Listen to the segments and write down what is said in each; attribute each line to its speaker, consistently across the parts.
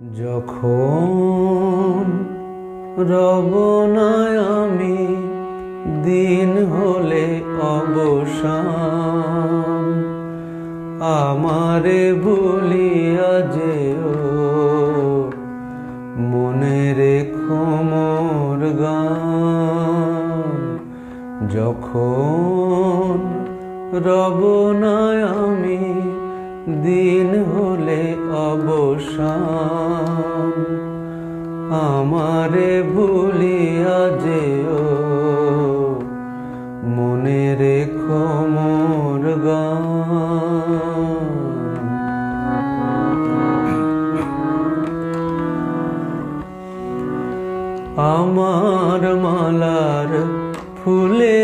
Speaker 1: যখন রবনায় আমি দিন হলে অবসান, আমারে ভুলিয়া যেও মনে রেখো মোর গান। যখন রবনায় আমি দিন হলে অবসান, আমারে ভুলিয়া যেও মনে রেখো মোর গান। আমার মালার ফুলে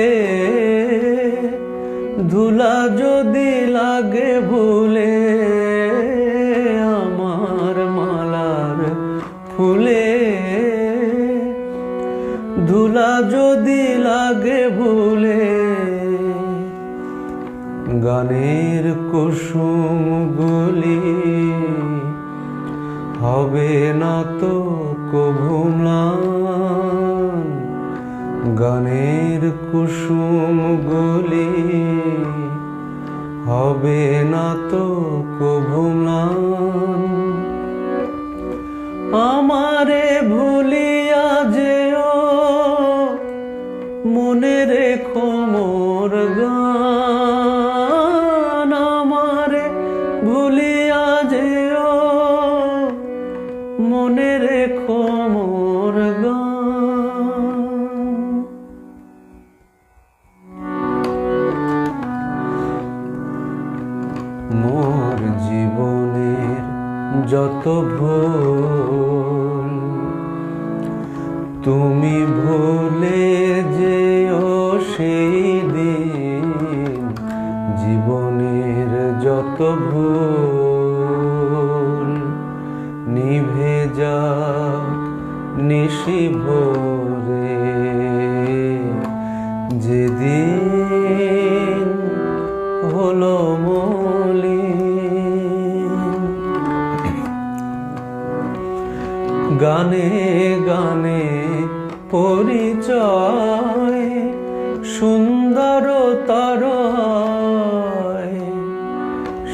Speaker 1: ধুলা যদি লাগে ভুলে, আমার মালার ফুলে ধুলা যদি লাগে ভুলে, গানের কুসুমগুলি হবে না তো কভু ম্লান। গানের কুসুমগুলি হবে না তো কভু ম্লান। আমারে ভুলিয়া যেও মনে রেখো মোর গান। আমারে ভুলিয়া যেও মনে রেখো মোর গান। মোর জীবনের যত ভুল তুমি ভুলে যেও সেই দিন, জীবনের যত ভুল নিভে যাক নিশি ভোরে, যেদিন হলো মলিন। গানে গানে পরিচয় সুন্দরতর হয়,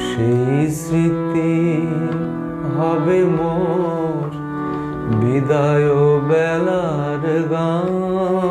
Speaker 1: সেই স্মৃতি হবে মোর বিদায় বেলার গান।